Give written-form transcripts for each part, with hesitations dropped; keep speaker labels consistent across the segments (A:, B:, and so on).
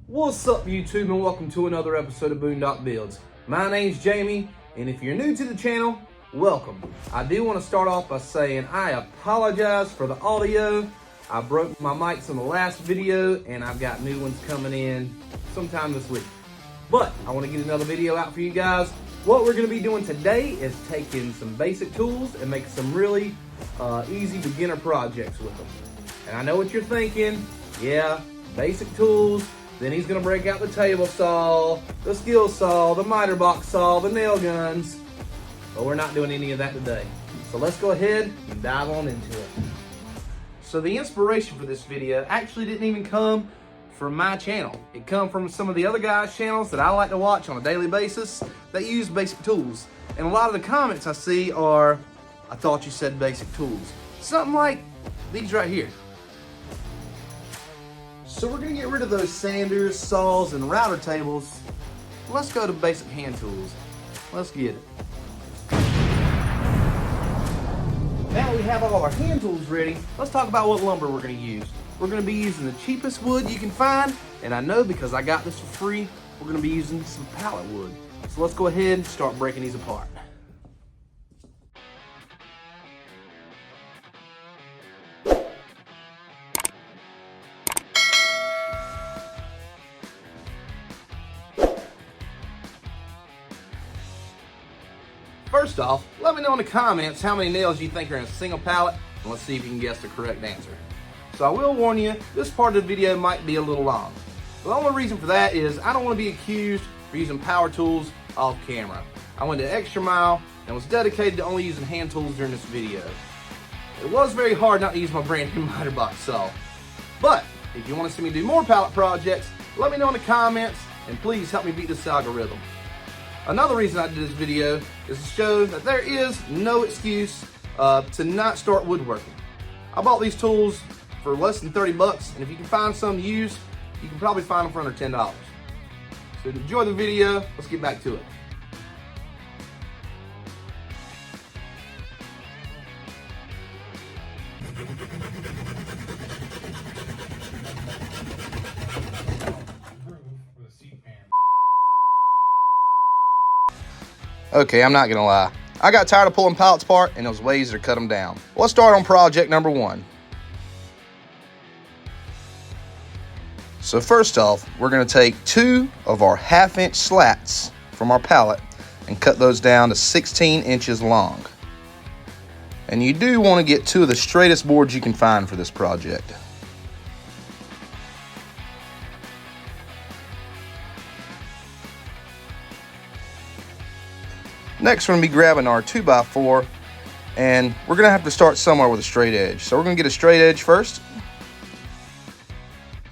A: What's up YouTube, and welcome to another episode of Boondockbuilds. My name's Jamie, and if you're new to the channel, welcome. I do want to start off by saying I apologize for the audio. I broke my mics in the last video, and I've got new ones coming in sometime this week. But I want to get another video out for you guys. What we're going to be doing today is taking some basic tools and making some really easy beginner projects with them. And I know what you're thinking, yeah, basic tools. Then he's gonna break out the table saw, the skill saw, the miter box saw, the nail guns. But we're not doing any of that today. So let's go ahead and dive on into it. So the inspiration for this video actually didn't even come from my channel. It come from some of the other guys' channels that I like to watch on a daily basis that use basic tools. And a lot of the comments I see are, I thought you said basic tools. Something like these right here. So we're gonna get rid of those sanders, saws, and router tables. Let's go to basic hand tools. Let's get it. Now we have all our hand tools ready, let's talk about what lumber we're gonna use. We're gonna be using the cheapest wood you can find, and I know because I got this for free, we're gonna be using some pallet wood. So let's go ahead and start breaking these apart. First off, let me know in the comments how many nails you think are in a single pallet, and let's see if you can guess the correct answer. So I will warn you, this part of the video might be a little long. The only reason for that is I don't want to be accused for using power tools off camera. I went the extra mile and was dedicated to only using hand tools during this video. It was very hard not to use my brand new miter box saw. But if you want to see me do more pallet projects, let me know in the comments, and please help me beat this algorithm. Another reason I did this video is to show that there is no excuse to not start woodworking. I bought these tools for less than 30 bucks, and if you can find some to use, you can probably find them for under $10. So enjoy the video, let's get back to it. Okay, I'm not gonna lie. I got tired of pulling pallets apart, and there was ways to cut them down. Let's start on project number 1. So first off, we're gonna take 2 of our 1/2-inch slats from our pallet and cut those down to 16 inches long. And you do wanna get 2 of the straightest boards you can find for this project. Next, we're going to be grabbing our 2x4, and we're going to have to start somewhere with a straight edge. So we're going to get a straight edge first,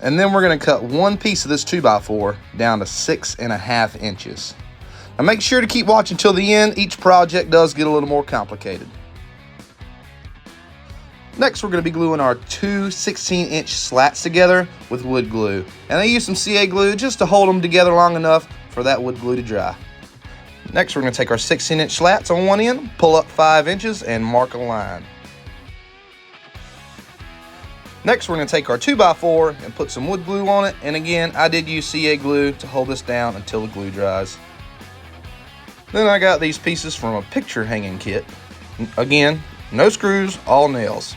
A: and then we're going to cut one piece of this 2x4 down to 6.5 inches. Now make sure to keep watching till the end. Each project does get a little more complicated. Next, we're going to be gluing our 2 16-inch slats together with wood glue. And I use some CA glue just to hold them together long enough for that wood glue to dry. Next, we're going to take our 16-inch slats on one end, pull up 5 inches, and mark a line. Next, we're going to take our 2x4 and put some wood glue on it. And again, I did use CA glue to hold this down until the glue dries. Then I got these pieces from a picture hanging kit. Again, no screws, all nails.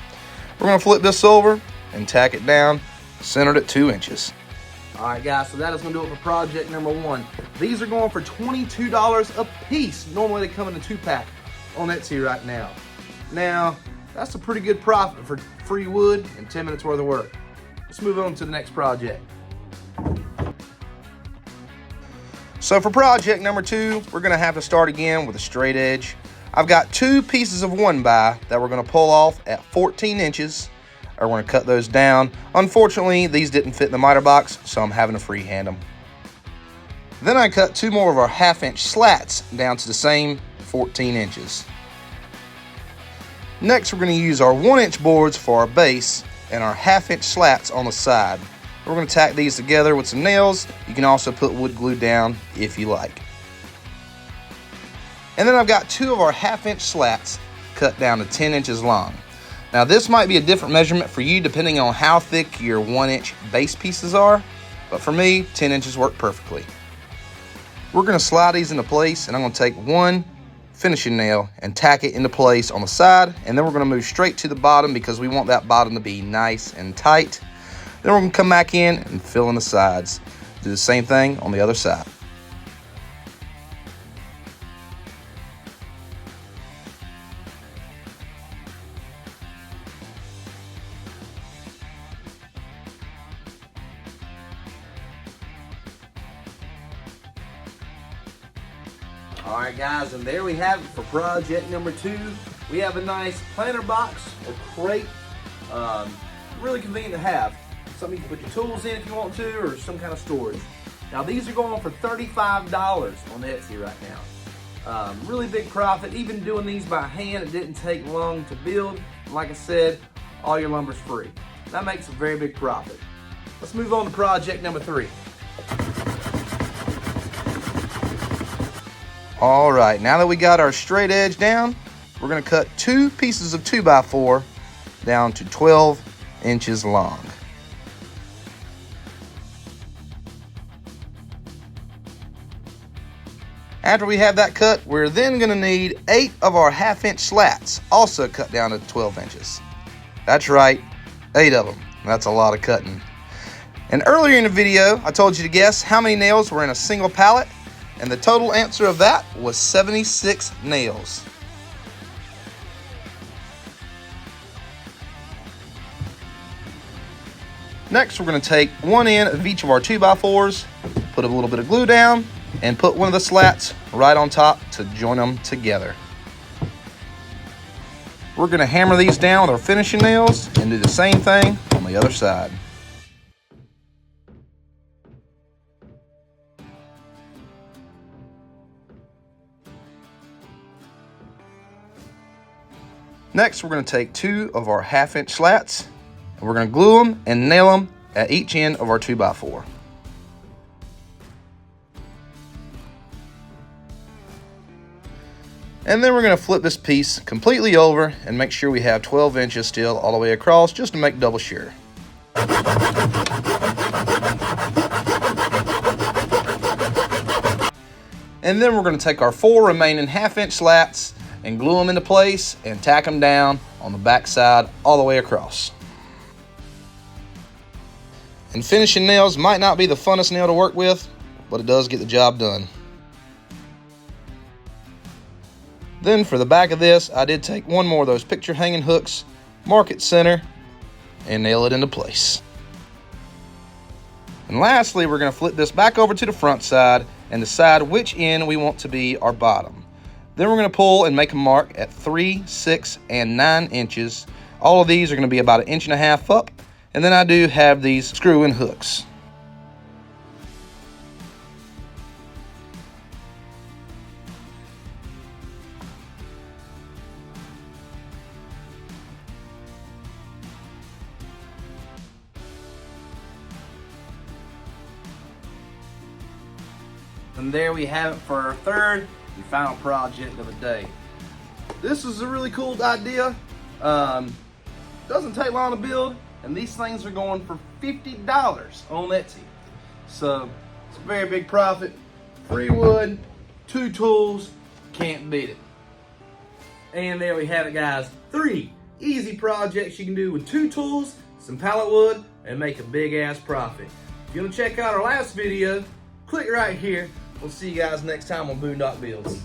A: We're going to flip this over and tack it down, centered at 2 inches. Alright guys, so that is going to do it for project number 1. These are going for $22 a piece. Normally they come in a 2-pack on Etsy right now. Now, that's a pretty good profit for free wood and 10 minutes worth of work. Let's move on to the next project. So for project number 2, we're going to have to start again with a straight edge. I've got 2 pieces of 1x that we're going to pull off at 14 inches. We're going to cut those down. Unfortunately, these didn't fit in the miter box, so I'm having to freehand them. Then I cut 2 more of our 1/2-inch slats down to the same 14 inches. Next, we're going to use our 1-inch boards for our base and our 1/2-inch slats on the side. We're going to tack these together with some nails. You can also put wood glue down if you like. And then I've got 2 of our 1/2-inch slats cut down to 10 inches long. Now this might be a different measurement for you depending on how thick your 1-inch base pieces are. but for me, 10 inches work perfectly. We're gonna slide these into place, and I'm gonna take one finishing nail and tack it into place on the side, and then we're gonna move straight to the bottom because we want that bottom to be nice and tight. Then we're gonna come back in and fill in the sides. Do the same thing on the other side. All right, guys, and there we have it for project number 2. We have a nice planter box or crate. Really convenient to have. Something you can put your tools in if you want to, or some kind of storage. Now, these are going for $35 on Etsy right now. Really big profit. Even doing these by hand, it didn't take long to build. And like I said, all your lumber's free. That makes a very big profit. Let's move on to project number 3. All right, now that we got our straight edge down, we're gonna cut 2 pieces of 2x4 down to 12 inches long. After we have that cut, we're then gonna need 8 of our 1/2-inch slats, also cut down to 12 inches. That's right, 8 of them. That's a lot of cutting. And earlier in the video, I told you to guess how many nails were in a single pallet. And the total answer of that was 76 nails. Next, we're going to take one end of each of our 2x4s, put a little bit of glue down, and put one of the slats right on top to join them together. We're going to hammer these down with our finishing nails and do the same thing on the other side. Next, we're going to take 2 of our 1/2-inch slats, and we're going to glue them and nail them at each end of our 2x4. And then we're going to flip this piece completely over and make sure we have 12 inches still all the way across, just to make double sure. And then we're going to take our 4 remaining 1/2-inch slats and glue them into place and tack them down on the back side all the way across. And finishing nails might not be the funnest nail to work with, but it does get the job done. Then for the back of this, I did take one more of those picture hanging hooks, mark it center, and nail it into place. And lastly, we're going to flip this back over to the front side and decide which end we want to be our bottom. Then we're going to pull and make a mark at 3, 6, and 9 inches. All of these are going to be about 1.5 inches up, and then I do have these screw-in hooks. And there we have it for our third and final project of the day. This is a really cool idea. Doesn't take long to build, and these things are going for $50 on Etsy. So it's a very big profit. Free wood, 2 tools, can't beat it. And there we have it, guys. 3 easy projects you can do with 2 tools, some pallet wood, and make a big ass profit. If you want to check out our last video, click right here. We'll see you guys next time on Boondock Builds.